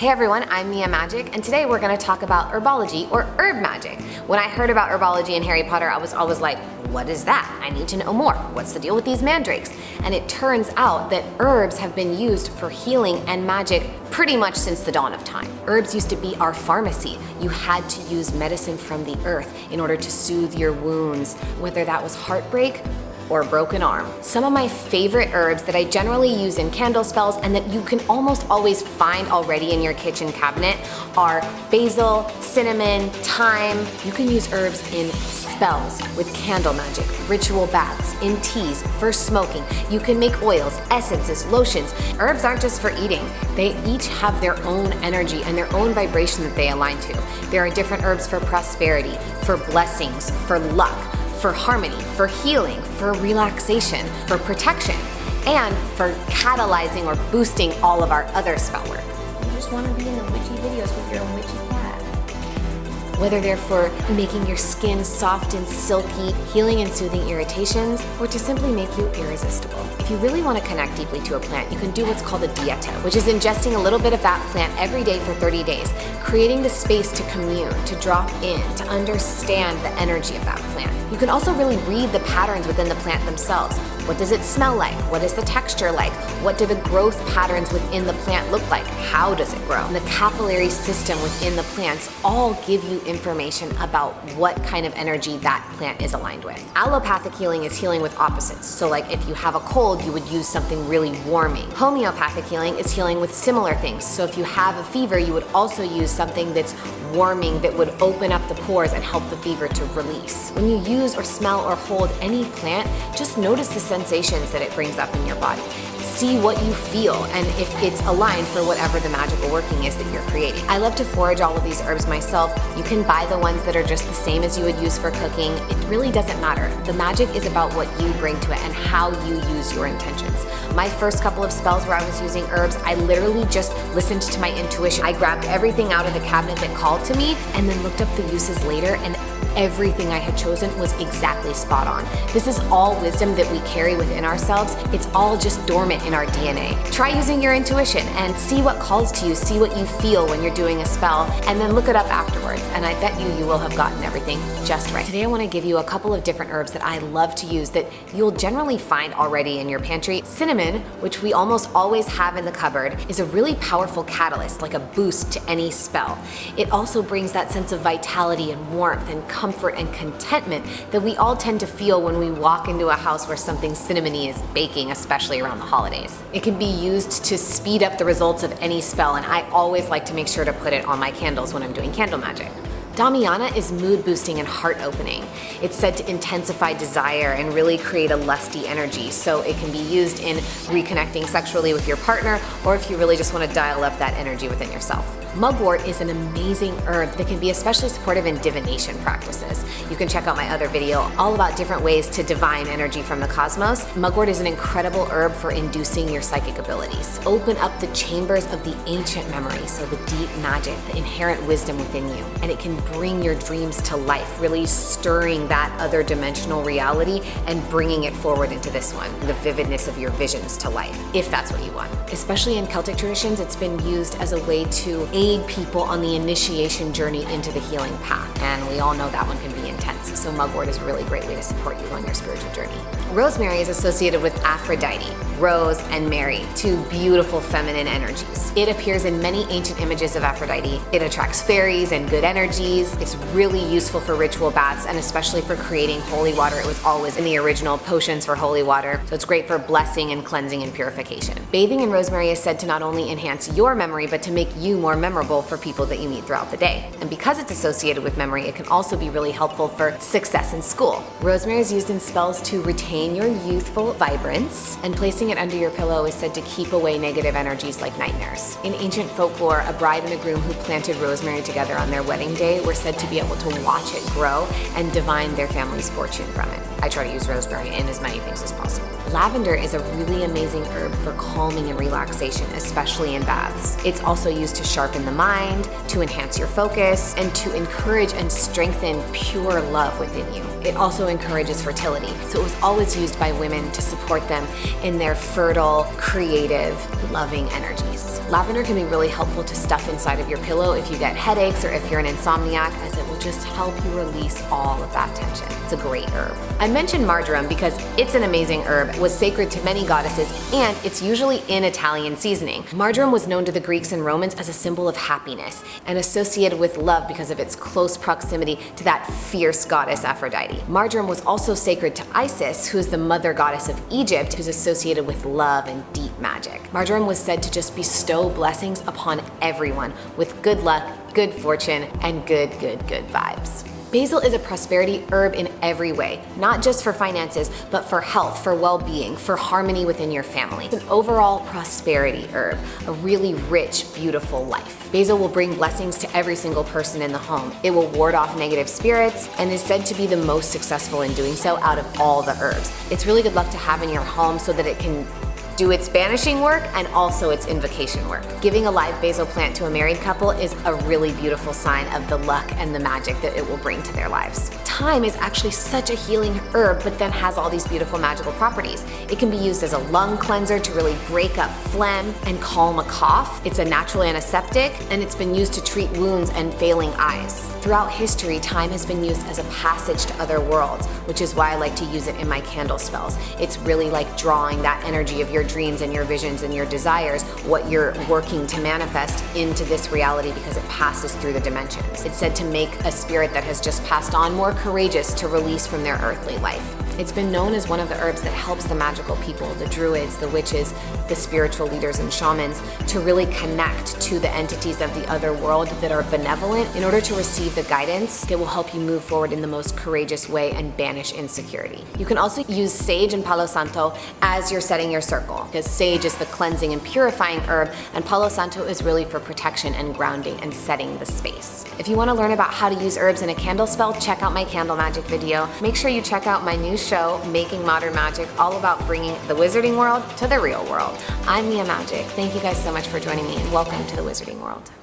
Hey everyone, I'm Mia Magic, and today we're going to talk about herbology or herb magic. When I heard about herbology in Harry Potter, I was always like, what is that? I need to know more. What's the deal with these mandrakes? And it turns out that herbs have been used for healing and magic pretty much since the dawn of time. Herbs used to be our pharmacy. You had to use medicine from the earth in order to soothe your wounds, whether that was heartbreak or a broken arm. Some of my favorite herbs that I generally use in candle spells and that you can almost always find already in your kitchen cabinet are basil, cinnamon, thyme. You can use herbs in spells with candle magic, ritual baths, in teas, for smoking. You can make oils, essences, lotions. Herbs aren't just for eating. They each have their own energy and their own vibration that they align to. There are different herbs for prosperity, for blessings, for luck, for harmony, for healing, for relaxation, for protection, and for catalyzing or boosting all of our other spell work. You just want to be in the witchy videos with your own witchy cat. Whether they're for making your skin soft and silky, healing and soothing irritations, or to simply make you irresistible. If you really want to connect deeply to a plant, you can do what's called a dieta, which is ingesting a little bit of that plant every day for 30 days, creating the space to commune, to drop in, to understand the energy of that plant. You can also really read the patterns within the plant themselves. What does it smell like? What is the texture like? What do the growth patterns within the plant look like? How does it grow? And the capillary system within the plants all give you information about what kind of energy that plant is aligned with. Allopathic healing is healing with opposites. So like if you have a cold, you would use something really warming. Homeopathic healing is healing with similar things. So if you have a fever, you would also use something that's warming that would open up the pores and help the fever to release. When you use or smell or hold any plant, just notice the sensations that it brings up in your body. See what you feel and if it's aligned for whatever the magical working is that you're creating. I love to forage all of these herbs myself. You can buy the ones that are just the same as you would use for cooking. It really doesn't matter. The magic is about what you bring to it and how you use your intentions. My first couple of spells where I was using herbs, I literally just listened to my intuition. I grabbed everything out of the cabinet that called to me and then looked up the uses later, and everything I had chosen was exactly spot on. This is all wisdom that we carry within ourselves. It's all just dormant in our DNA. Try using your intuition and see what calls to you, see what you feel when you're doing a spell, and then look it up afterwards. And I bet you will have gotten everything just right. Today I want to give you a couple of different herbs that I love to use that you'll generally find already in your pantry. Cinnamon, which we almost always have in the cupboard, is a really powerful catalyst, like a boost to any spell. It also brings that sense of vitality and warmth and comfort and contentment that we all tend to feel when we walk into a house where something cinnamony is baking, especially around the holidays. It can be used to speed up the results of any spell, and I always like to make sure to put it on my candles when I'm doing candle magic. Damiana is mood boosting and heart opening. It's said to intensify desire and really create a lusty energy, so it can be used in reconnecting sexually with your partner, or if you really just want to dial up that energy within yourself. Mugwort is an amazing herb that can be especially supportive in divination practices. You can check out my other video all about different ways to divine energy from the cosmos. Mugwort is an incredible herb for inducing your psychic abilities. Open up the chambers of the ancient memory, so the deep magic, the inherent wisdom within you, and it can bring your dreams to life, really stirring that other dimensional reality and bringing it forward into this one, the vividness of your visions to life, if that's what you want. Especially in Celtic traditions, it's been used as a way to aid people on the initiation journey into the healing path, and we all know that one can be intense, so mugwort is a really great way to support you on your spiritual journey. Rosemary is associated with Aphrodite, Rose, and Mary, two beautiful feminine energies. It appears in many ancient images of Aphrodite. It attracts fairies and good energies. It's really useful for ritual baths and especially for creating holy water. It was always in the original potions for holy water, so it's great for blessing and cleansing and purification. Bathing in rosemary is said to not only enhance your memory, but to make you more memorable for people that you meet throughout the day. And because it's associated with memory, it can also be really helpful for success in school. Rosemary is used in spells to retain your youthful vibrance, and placing it under your pillow is said to keep away negative energies like nightmares. In ancient folklore, a bride and a groom who planted rosemary together on their wedding day were said to be able to watch it grow and divine their family's fortune from it. I try to use rosemary in as many things as possible. Lavender is a really amazing herb for calming and relaxation, especially in baths. It's also used to sharpen the mind, to enhance your focus, and to encourage and strengthen pure love within you. It also encourages fertility, so it was always used by women to support them in their fertile, creative, loving energies. Lavender can be really helpful to stuff inside of your pillow if you get headaches or if you're an insomniac, as it will just help you release all of that tension. It's a great herb. I mentioned marjoram because it's an amazing herb, was sacred to many goddesses, and it's usually in Italian seasoning. Marjoram was known to the Greeks and Romans as a symbol of happiness and associated with love because of its close proximity to that fierce goddess Aphrodite. Marjoram was also sacred to Isis, who is the mother goddess of Egypt, who's associated with love and deep magic. Marjoram was said to just bestow blessings upon everyone with good luck, good fortune, and good vibes. Basil is a prosperity herb in every way, not just for finances, but for health, for well-being, for harmony within your family. It's an overall prosperity herb, a really rich, beautiful life. Basil will bring blessings to every single person in the home. It will ward off negative spirits and is said to be the most successful in doing so out of all the herbs. It's really good luck to have in your home so that it can do its banishing work and also its invocation work. Giving a live basil plant to a married couple is a really beautiful sign of the luck and the magic that it will bring to their lives. Thyme is actually such a healing herb, but then has all these beautiful magical properties. It can be used as a lung cleanser to really break up phlegm and calm a cough. It's a natural antiseptic, and it's been used to treat wounds and failing eyes. Throughout history, thyme has been used as a passage to other worlds, which is why I like to use it in my candle spells. It's really like drawing that energy of your dreams and your visions and your desires, what you're working to manifest into this reality because it passes through the dimensions. It's said to make a spirit that has just passed on more courageous to release from their earthly life. It's been known as one of the herbs that helps the magical people, the druids, the witches, the spiritual leaders and shamans to really connect to the entities of the other world that are benevolent in order to receive the guidance that will help you move forward in the most courageous way and banish insecurity. You can also use sage and palo santo as you're setting your circle, because sage is the cleansing and purifying herb, and palo santo is really for protection and grounding and setting the space. If you want to learn about how to use herbs in a candle spell, check out my candle magic video. Make sure you check out my new show, Making Modern Magic, all about bringing the wizarding world to the real world. I'm Mia Magic. Thank you guys so much for joining me, and welcome to the wizarding world.